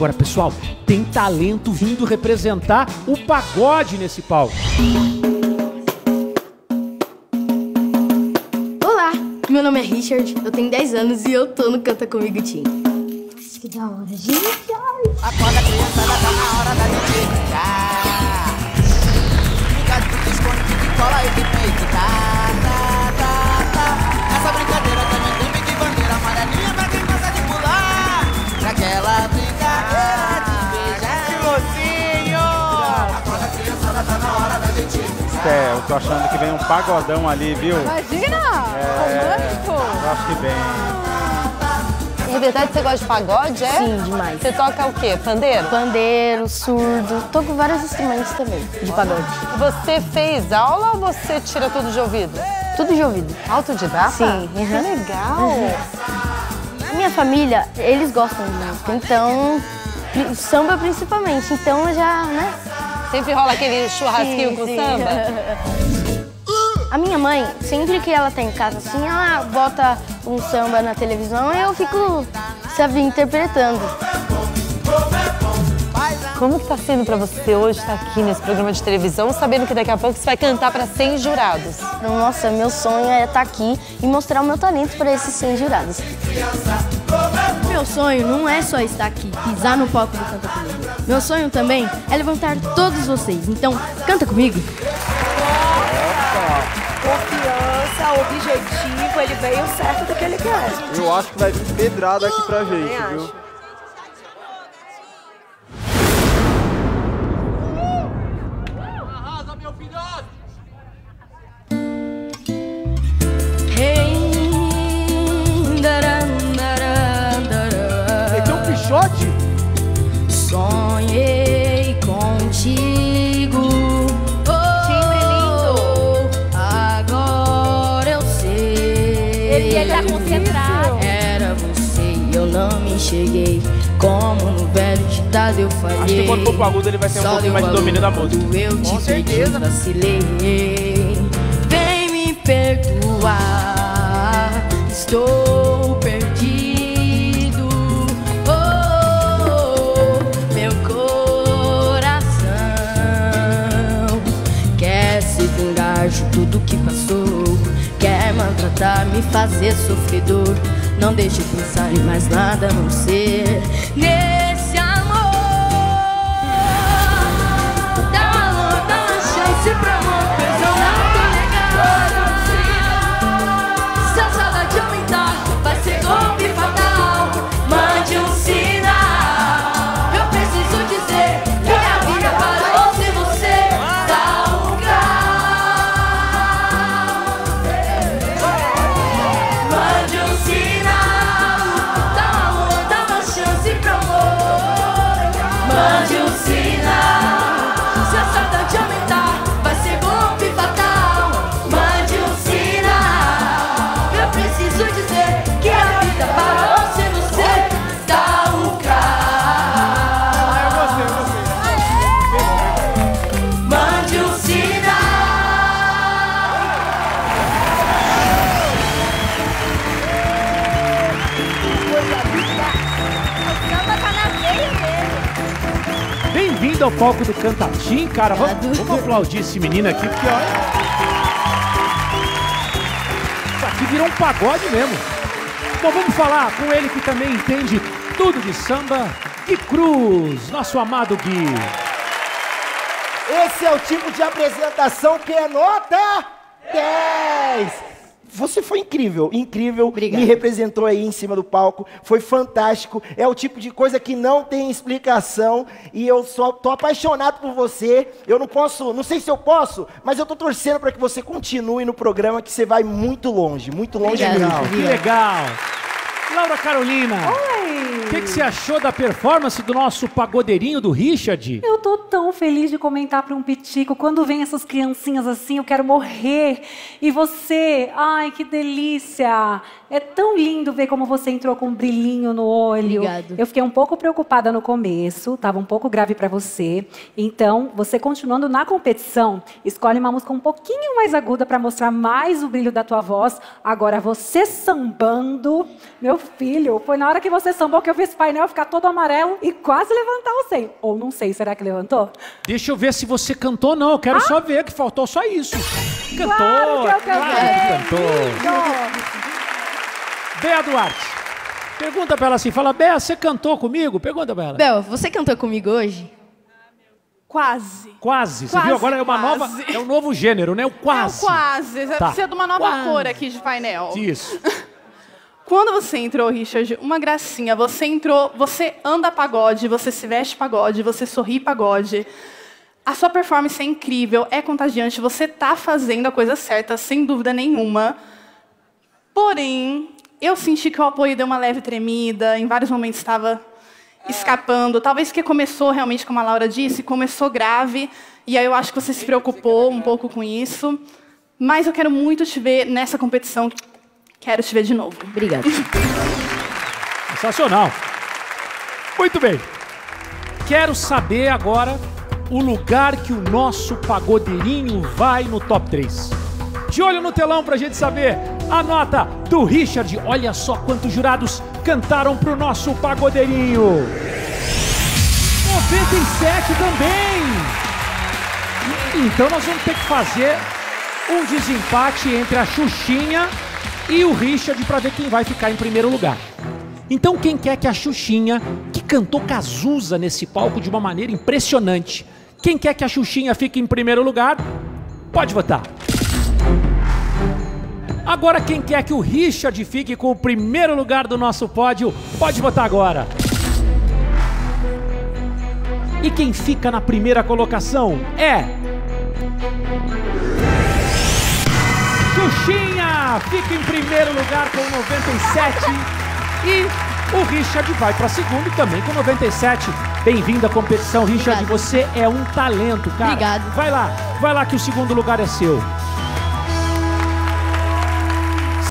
Agora, pessoal, tem talento vindo representar o pagode nesse palco. Olá, meu nome é Richard, eu tenho 10 anos e eu tô no Canta Comigo Team. Que da hora, gente. Acorda, criançada, tá na hora da gente brincar. Fica de esconde, fica e cola e de peito. Nessa brincadeira também tem pique bandeira amarelinha pra quem gosta de pular. Naquela brincadeira de beijar. Tilozinho! Acorda, criançada, tá na hora da gente brincar. Eu tô achando que vem um pagodão ali, viu? Imagina! Romântico! Eu acho que vem. É verdade, você gosta de pagode, é? Sim, demais. Você toca o quê? Pandeiro? Pandeiro, surdo, toco vários instrumentos também, de pagode. Você fez aula ou você tira tudo de ouvido? Tudo de ouvido. Autodidata? Sim. Que legal! Minha família, eles gostam de música, então, samba principalmente, então eu já, né? Sempre rola aquele churrasquinho com samba? A minha mãe, sempre que ela tá em casa assim, ela bota um samba na televisão e eu fico, sabe, interpretando. Como que tá sendo pra você hoje estar aqui nesse programa de televisão, sabendo que daqui a pouco você vai cantar pra 100 jurados? Nossa, meu sonho é estar aqui e mostrar o meu talento para esses 100 jurados. Meu sonho não é só estar aqui, pisar no palco do Canta Comigo. Meu sonho também é levantar todos vocês, então canta comigo. Confiança, objetivo, ele veio certo do que ele quer. Eu acho que vai vir pedrada aqui pra gente, viu? Arrasa, meu filhote! Meteu um pichote? Sonhei contigo. Agora eu sei. Ele tá concentrado. Era você e eu não me enxerguei. Como no velho ditado eu falhei. Acho que quando for pro agudo ele vai ter um pouquinho mais de domínio da música. Eu te perdi, vacilei. Vem me perdoar. Estou perdido. Meu coração quer se vingar de tudo que passou. Quer maltratar, me fazer sofredor. Não deixe eu pensar em mais nada a não ser nesse amor. Dá uma chance pra uma coisa nada legal. Se a saudade aumentar, vai ser golpe fatal. Mande um sinal. Eu preciso dizer que a vida parou se você dá um grau. Mande um sinal. Dá uma chance pro amor. Mande um sinal. Se a saudade aumentar, vai ser golpe fatal. Mande um sinal. Eu preciso dizer que a vida parou se você dá um grau. Mande um Bem-vindo ao palco do Cantatim, cara. Vamos aplaudir esse menino aqui, porque olha. Isso aqui virou um pagode mesmo. Bom, vamos falar com ele que também entende tudo de samba, Gui Cruz, nosso amado Gui. Esse é o tipo de apresentação que é nota 10. Você foi incrível, incrível. Obrigada. Me representou aí em cima do palco. Foi fantástico. É o tipo de coisa que não tem explicação. E eu só tô apaixonado por você. Eu não posso, não sei se eu posso, mas eu tô torcendo para que você continue no programa, que você vai muito longe Obrigada. mesmo. Que legal. Laura Carolina. Oi! O que você achou da performance do nosso pagodeirinho do Richard? Eu tô tão feliz de comentar para um pitico. Quando vem essas criancinhas assim, eu quero morrer. E você, ai, que delícia. É tão lindo ver como você entrou com um brilhinho no olho. Obrigada. Eu fiquei um pouco preocupada no começo, tava um pouco grave para você. Então, você continuando na competição, escolhe uma música um pouquinho mais aguda para mostrar mais o brilho da tua voz. Agora, você sambando, meu filho, foi na hora que você sambou que eu vi esse painel ficar todo amarelo e quase levantar o seio. Ou não sei, será que levantou? Deixa eu ver se você cantou, não. Eu quero só ver que faltou só isso. Cantou, Claro que eu cantei. claro que cantou. Bea Duarte, pergunta pra ela assim, fala, Bea, você cantou comigo? Pergunta pra ela. Bel, você cantou comigo hoje? Quase. Quase. Você Quase, viu? Agora é uma quase. nova, é um novo gênero, né? O quase. É o quase. Tá. Precisa de uma nova Quase. cor aqui de painel. Isso. Quando você entrou, Richard, uma gracinha. Você entrou, você anda pagode, você se veste pagode, você sorri pagode. A sua performance é incrível, é contagiante, você tá fazendo a coisa certa, sem dúvida nenhuma. Porém, eu senti que o apoio deu uma leve tremida, em vários momentos estava escapando. Talvez porque começou realmente, como a Laura disse, começou grave, e aí eu acho que você se preocupou um pouco com isso. Mas eu quero muito te ver nessa competição. Quero te ver de novo. Obrigada. Sensacional. Muito bem. Quero saber agora o lugar que o nosso pagodeirinho vai no top 3. De olho no telão pra gente saber a nota do Richard. Olha só quantos jurados cantaram pro nosso pagodeirinho. 97 também. Então nós vamos ter que fazer um desempate entre a Xuxinha e o Richard para ver quem vai ficar em primeiro lugar. Então quem quer que a Xuxinha, que cantou Cazuza nesse palco de uma maneira impressionante, quem quer que a Xuxinha fique em primeiro lugar, pode votar. Agora quem quer que o Richard fique com o primeiro lugar do nosso pódio, pode votar agora. E quem fica na primeira colocação é... Xuxinha fica em primeiro lugar com 97 e o Richard vai para segundo também com 97. Bem-vindo à competição, Richard. Obrigada. Você é um talento, cara. Obrigado. Vai lá que o segundo lugar é seu.